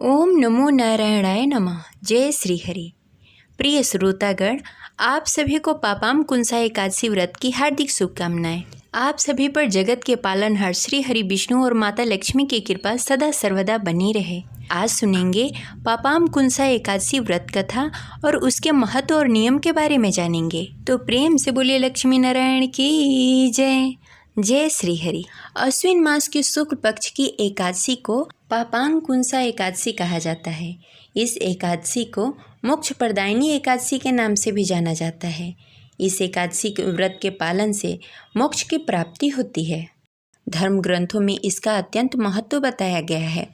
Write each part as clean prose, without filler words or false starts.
ओम नमो नारायणाय नमः। जय श्री हरि। प्रिय श्रोतागण, आप सभी को पापाम कुंसा एकादशी व्रत की हार्दिक शुभकामनाएं। आप सभी पर जगत के पालनहार श्री हरि विष्णु और माता लक्ष्मी की कृपा सदा सर्वदा बनी रहे। आज सुनेंगे पापाम कुंसा एकादशी व्रत कथा और उसके महत्व और नियम के बारे में जानेंगे। तो प्रेम से बोलिए लक्ष्मी नारायण की जय। जय श्री हरि। अश्विन मास की शुक्ल पक्ष की एकादशी को पापाम कुंसा एकादशी कहा जाता है। इस एकादशी को मोक्ष प्रदायिनी एकादशी के नाम से भी जाना जाता है। इस एकादशी के व्रत के पालन से मोक्ष की प्राप्ति होती है। धर्म ग्रंथों में इसका अत्यंत महत्व बताया गया है।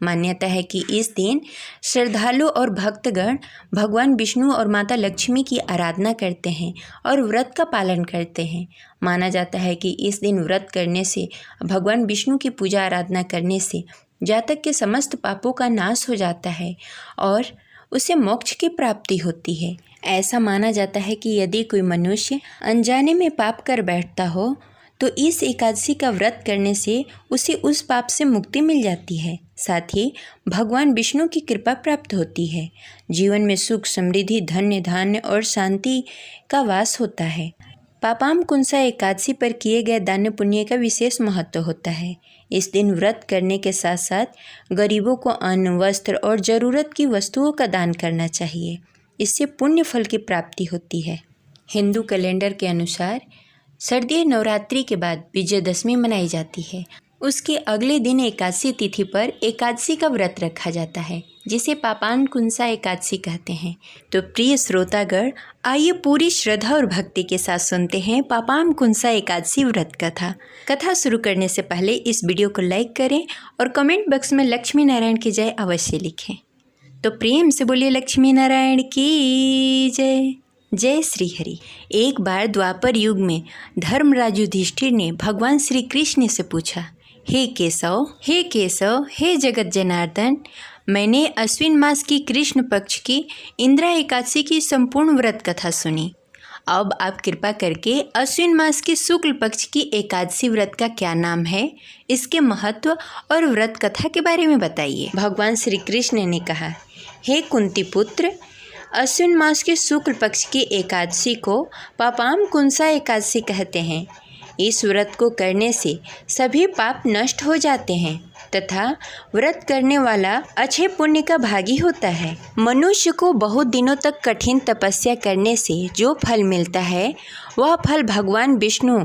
मान्यता है कि इस दिन श्रद्धालु और भक्तगण भगवान विष्णु और माता लक्ष्मी की आराधना करते हैं और व्रत का पालन करते हैं। माना जाता है कि इस दिन व्रत करने से, भगवान विष्णु की पूजा आराधना करने से जातक के समस्त पापों का नाश हो जाता है और उसे मोक्ष की प्राप्ति होती है। ऐसा माना जाता है कि यदि कोई मनुष्य अनजाने में पाप कर बैठता हो तो इस एकादशी का व्रत करने से उसे उस पाप से मुक्ति मिल जाती है। साथ ही भगवान विष्णु की कृपा प्राप्त होती है। जीवन में सुख, समृद्धि, धन्य धान्य और शांति का वास होता है। पापाम कुंसा एकादशी पर किए गए दान पुण्य का विशेष महत्व होता है। इस दिन व्रत करने के साथ साथ गरीबों को अन्न, वस्त्र और ज़रूरत की वस्तुओं का दान करना चाहिए। इससे पुण्य फल की प्राप्ति होती है। हिंदू कैलेंडर के अनुसार शारदीय नवरात्रि के बाद विजयदशमी मनाई जाती है। उसके अगले दिन एकादशी तिथि पर एकादशी का व्रत रखा जाता है, जिसे पापाम कुंसा एकादशी कहते हैं। तो प्रिय श्रोतागण, आइए पूरी श्रद्धा और भक्ति के साथ सुनते हैं पापाम कुंसा एकादशी व्रत कथा शुरू करने से पहले इस वीडियो को लाइक करें और कमेंट बॉक्स में लक्ष्मी नारायण की जय अवश्य लिखें। तो प्रेम से बोलिए लक्ष्मी नारायण की जय। जय श्री हरि। एक बार द्वापर युग में धर्मराज युधिष्ठिर ने भगवान श्री कृष्ण से पूछा, हे केशव, हे जगत जनार्दन, मैंने अश्विन मास की कृष्ण पक्ष की इंदिरा एकादशी की संपूर्ण व्रत कथा सुनी। अब आप कृपा करके अश्विन मास की शुक्ल पक्ष की एकादशी व्रत का क्या नाम है, इसके महत्व और व्रत कथा के बारे में बताइए। भगवान श्री कृष्ण ने कहा, हे कुंती पुत्र, अश्विन मास के शुक्ल पक्ष की एकादशी को पापाम कुंसा एकादशी कहते हैं। इस व्रत को करने से सभी पाप नष्ट हो जाते हैं तथा व्रत करने वाला अच्छे पुण्य का भागी होता है। मनुष्य को बहुत दिनों तक कठिन तपस्या करने से जो फल मिलता है, वह फल भगवान विष्णु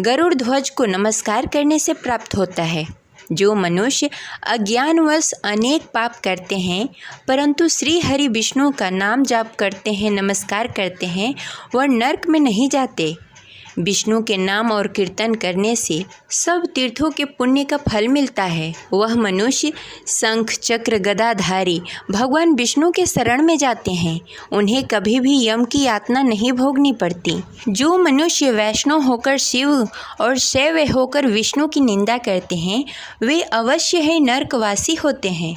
गरुड़ ध्वज को नमस्कार करने से प्राप्त होता है। जो मनुष्य अज्ञानवश अनेक पाप करते हैं परंतु श्री हरि विष्णु का नाम जाप करते हैं, नमस्कार करते हैं, वह नरक में नहीं जाते। विष्णु के नाम और कीर्तन करने से सब तीर्थों के पुण्य का फल मिलता है। वह मनुष्य शंख, चक्र, गदाधारी भगवान विष्णु के शरण में जाते हैं। उन्हें कभी भी यम की यातना नहीं भोगनी पड़ती। जो मनुष्य वैष्णव होकर शिव और शैव होकर विष्णु की निंदा करते हैं, वे अवश्य ही नरकवासी होते हैं।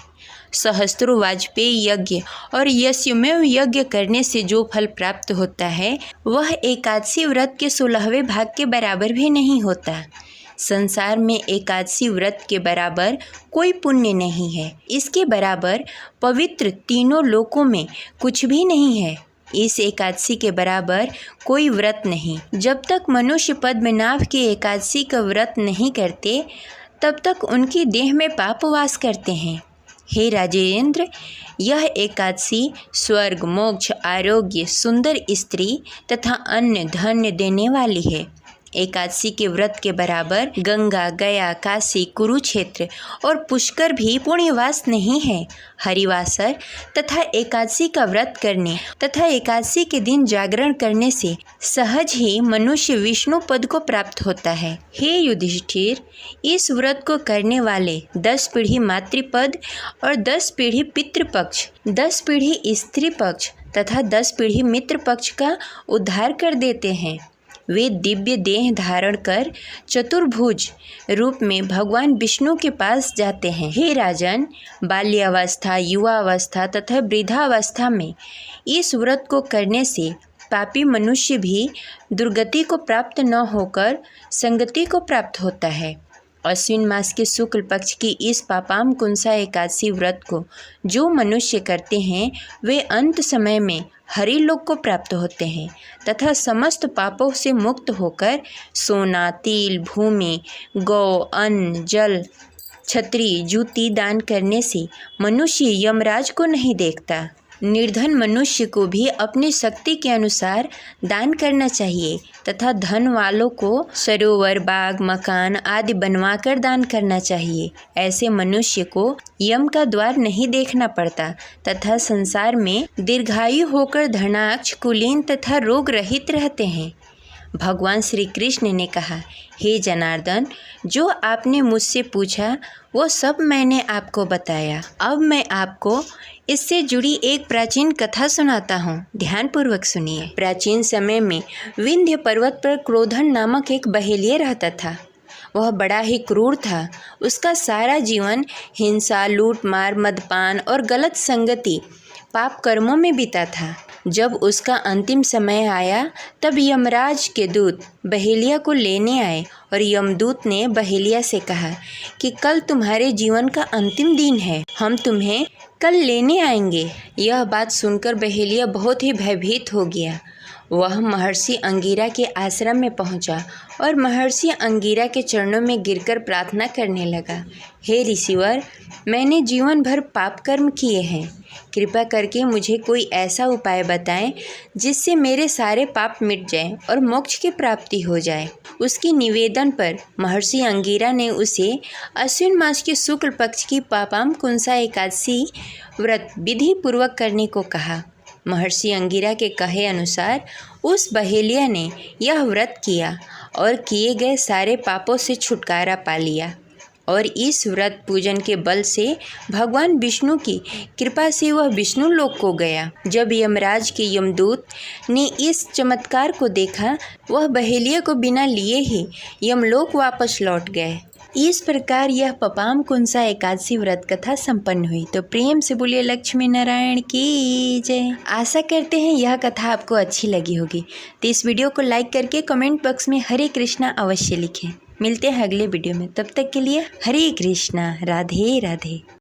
सहस्त्रों वाजपेयी यज्ञ और यशमेव यज्ञ करने से जो फल प्राप्त होता है, वह एकादशी व्रत के 16वें भाग के बराबर भी नहीं होता। संसार में एकादशी व्रत के बराबर कोई पुण्य नहीं है। इसके बराबर पवित्र तीनों लोकों में कुछ भी नहीं है। इस एकादशी के बराबर कोई व्रत नहीं। जब तक मनुष्य पद्मनाभ की एकादशी का व्रत नहीं करते, तब तक उनकी देह में पाप वास करते हैं। हे राजेंद्र, यह एकादशी स्वर्ग, मोक्ष, आरोग्य, सुंदर स्त्री तथा अन्य धन्य देने वाली है। एकादशी के व्रत के बराबर गंगा, गया, काशी, कुरुक्षेत्र और पुष्कर भी पुण्यवास नहीं है। हरिवासर तथा एकादशी का व्रत करने तथा एकादशी के दिन जागरण करने से सहज ही मनुष्य विष्णु पद को प्राप्त होता है। हे युधिष्ठिर, इस व्रत को करने वाले 10 पीढ़ी मातृपद और 10 पीढ़ी पितृपक्ष, 10 पीढ़ी स्त्री पक्ष तथा 10 पीढ़ी मित्र पक्ष का उद्धार कर देते हैं। वे दिव्य देह धारण कर चतुर्भुज रूप में भगवान विष्णु के पास जाते हैं। हे राजन, बाल्यावस्था, युवावस्था तथा वृद्धावस्था में इस व्रत को करने से पापी मनुष्य भी दुर्गति को प्राप्त न होकर संगति को प्राप्त होता है। अश्विन मास के शुक्ल पक्ष की इस पापाम कुंसा एकादशी व्रत को जो मनुष्य करते हैं वे अंत समय में हरि लोक को प्राप्त होते हैं तथा समस्त पापों से मुक्त होकर सोना, तिल, भूमि, गौ, अन्न, जल, छत्री, जूती दान करने से मनुष्य यमराज को नहीं देखता। निर्धन मनुष्य को भी अपनी शक्ति के अनुसार दान करना चाहिए तथा धन वालों को सरोवर, बाग, मकान आदि बनवाकर दान करना चाहिए। ऐसे मनुष्य को यम का द्वार नहीं देखना पड़ता तथा संसार में दीर्घायु होकर धनाक्ष, कुलीन तथा रोग रहित रहते हैं। भगवान श्री कृष्ण ने कहा, हे जनार्दन, जो आपने मुझसे पूछा वो सब मैंने आपको बताया। अब मैं आपको इससे जुड़ी एक प्राचीन कथा सुनाता हूँ, ध्यानपूर्वक सुनिए। प्राचीन समय में विंध्य पर्वत पर क्रोधन नामक एक बहेलिया रहता था। वह बड़ा ही क्रूर था। उसका सारा जीवन हिंसा, लूट मार, मदपान और गलत संगति, पाप कर्मों में बीता था। जब उसका अंतिम समय आया तब यमराज के दूत बहेलिया को लेने आए और यमदूत ने बहेलिया से कहा कि कल तुम्हारे जीवन का अंतिम दिन है, हम तुम्हें कल लेने आएंगे। यह बात सुनकर बहेलिया बहुत ही भयभीत हो गया। वह महर्षि अंगिरा के आश्रम में पहुंचा और महर्षि अंगिरा के चरणों में गिरकर प्रार्थना करने लगा, हे ऋषिवर, मैंने जीवन भर पाप कर्म किए हैं, कृपा करके मुझे कोई ऐसा उपाय बताएं जिससे मेरे सारे पाप मिट जाएं और मोक्ष की प्राप्ति हो जाए। उसकी निवेदन पर महर्षि अंगिरा ने उसे अश्विन मास के शुक्ल पक्ष की पापाम कुंसा एकादशी व्रत विधि पूर्वक करने को कहा। महर्षि अंगिरा के कहे अनुसार उस बहेलिया ने यह व्रत किया और किए गए सारे पापों से छुटकारा पा लिया और इस व्रत पूजन के बल से भगवान विष्णु की कृपा से वह विष्णु लोक को गया। जब यमराज के यमदूत ने इस चमत्कार को देखा, वह बहेलिया को बिना लिए ही यमलोक वापस लौट गए। इस प्रकार यह पापाम कुंसा एकादशी व्रत कथा संपन्न हुई। तो प्रेम से बोलिए लक्ष्मी नारायण की जय। आशा करते हैं यह कथा आपको अच्छी लगी होगी। तो इस वीडियो को लाइक करके कमेंट बॉक्स में हरे कृष्णा अवश्य लिखें। मिलते हैं अगले वीडियो में, तब तक के लिए हरे कृष्णा, राधे राधे।